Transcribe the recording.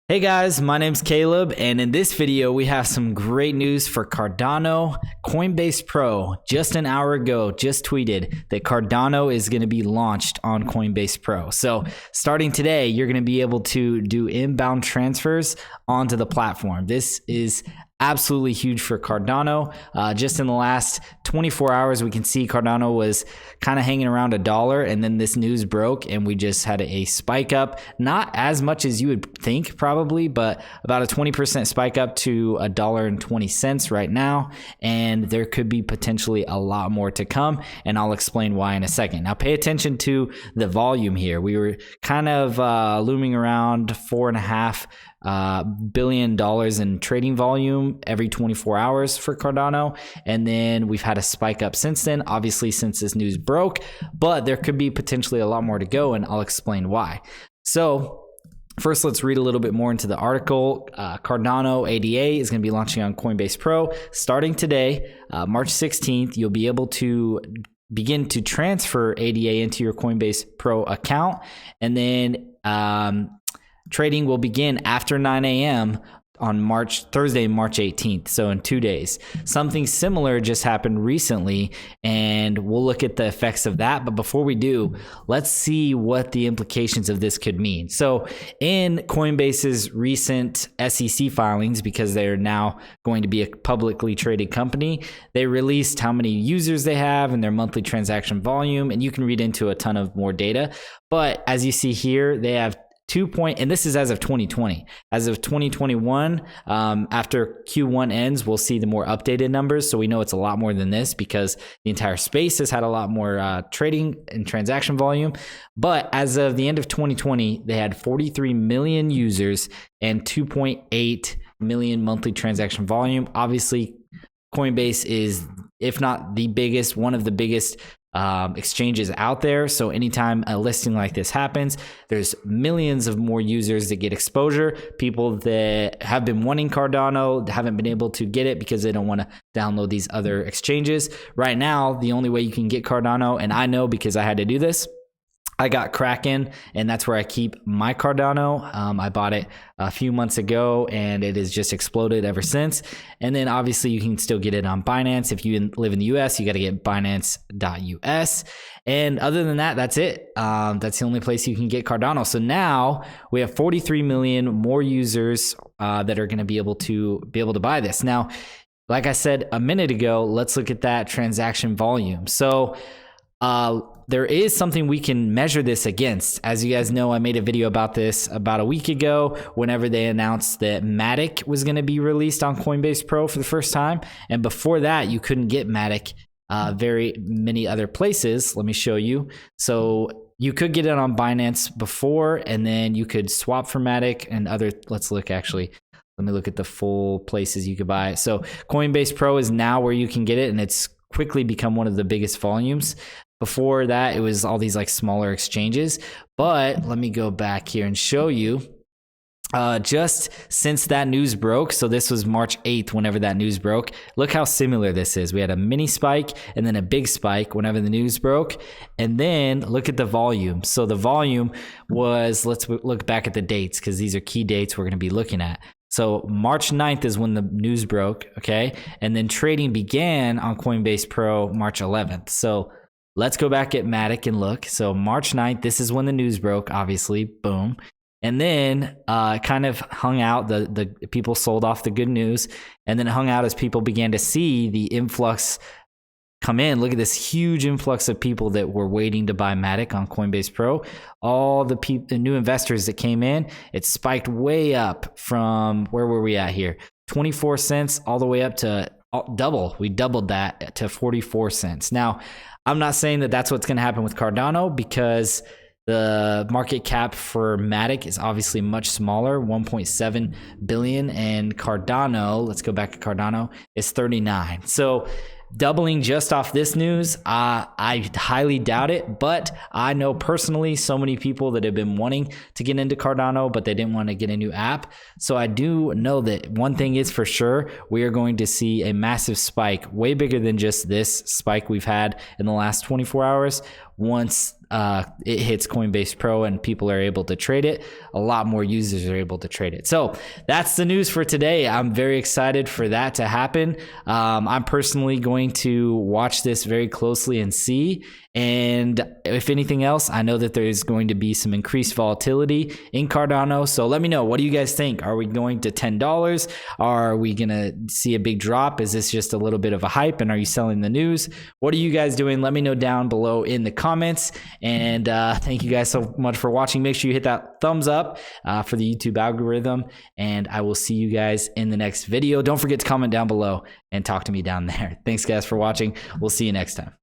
Hey guys, my name's Caleb, and in this video we have some great news for Cardano. Coinbase Pro just an hour ago just tweeted that Cardano is going to be launched on Coinbase Pro. So starting today, you're going to be able to do inbound transfers onto the platform. This is absolutely huge for Cardano. Just in the last 24 hours, we can see Cardano was kind of hanging around $1, and then this news broke and we just had a spike up. Not as much as you would think probably, but about a 20% spike up to $1.20 right now. And there could be potentially a lot more to come, and I'll explain why in a second. Now pay attention to the volume here. We were kind of looming around $4.5 billion in trading volume every 24 hours for Cardano, and then we've had a spike up since then, obviously since this news broke, but there could be potentially a lot more to go, and I'll explain why. So first, let's read a little bit more into the article. Cardano ADA is going to be launching on Coinbase Pro starting today, March 16th. You'll be able to begin to transfer ADA into your Coinbase Pro account, and then trading will begin after 9 a.m. on Thursday, March 18th. So in 2 days. Something similar just happened recently, and we'll look at the effects of that. But before we do, let's see what the implications of this could mean. So in Coinbase's recent SEC filings, because they're now going to be a publicly traded company, they released how many users they have and their monthly transaction volume, and you can read into a ton of more data. But as you see here, they have and this is as of 2020. As of 2021, after Q1 ends, we'll see the more updated numbers. So we know it's a lot more than this because the entire space has had a lot more trading and transaction volume. But as of the end of 2020, they had 43 million users and 2.8 million monthly transaction volume. Obviously, Coinbase is, if not the biggest, one of the biggest exchanges out there. So anytime a listing like this happens, there's millions of more users that get exposure. People that have been wanting Cardano haven't been able to get it because they don't want to download these other exchanges. Right now, the only way you can get Cardano, and I know because I had to do this, I got Kraken, and that's where I keep my Cardano. I bought it a few months ago, and it has just exploded ever since. And then obviously you can still get it on Binance. If you live in the US, you got to get Binance.us. And other than that, that's it. That's the only place you can get Cardano. So now we have 43 million more users that are going to be able to buy this. Now, like I said a minute ago, let's look at that transaction volume. So there is something we can measure this against. As you guys know, I made a video about this about a week ago whenever they announced that MATIC was going to be released on Coinbase Pro for the first time. And before that, you couldn't get MATIC very many other places. Let me show you. So you could get it on Binance before, and then you could swap for MATIC and other. Let me look at the full places you could buy it. So Coinbase Pro is now where you can get it, and it's quickly become one of the biggest volumes. Before that, it was all these like smaller exchanges. But let me go back here and show you just since that news broke. So this was March 8th whenever that news broke. Look how similar this is. We had a mini spike and then a big spike whenever the news broke. And then look at the volume. So the volume was, let's look back at the dates because these are key dates we're going to be looking at. So March 9th is when the news broke, okay? And then trading began on Coinbase Pro March 11th. So let's go back at MATIC and look. So March 9th, this is when the news broke, obviously, boom. And then kind of hung out, the people sold off the good news, and then it hung out as people began to see the influx come in. Look at this huge influx of people that were waiting to buy MATIC on Coinbase Pro. All the new investors that came in, it spiked way up from, where were we at here? 24 cents all the way up to double. We doubled that to 44 cents. Now, I'm not saying that that's what's going to happen with Cardano because the market cap for MATIC is obviously much smaller, 1.7 billion, and Cardano, let's go back to Cardano, is 39. So doubling just off this news, I highly doubt it, but I know personally so many people that have been wanting to get into Cardano, but they didn't want to get a new app. So I do know that one thing is for sure, we are going to see a massive spike, way bigger than just this spike we've had in the last 24 hours. once it hits Coinbase Pro and people are able to trade it, a lot more users are able to trade it. So that's the news for today. I'm very excited for that to happen. I'm personally going to watch this very closely and see. And if anything else, I know that there's going to be some increased volatility in Cardano. So let me know, what do you guys think? Are we going to $10? Are we going to see a big drop? Is this just a little bit of a hype? And are you selling the news? What are you guys doing? Let me know down below in the comments. And thank you guys so much for watching. Make sure you hit that thumbs up for the YouTube algorithm. And I will see you guys in the next video. Don't forget to comment down below and talk to me down there. Thanks guys for watching. We'll see you next time.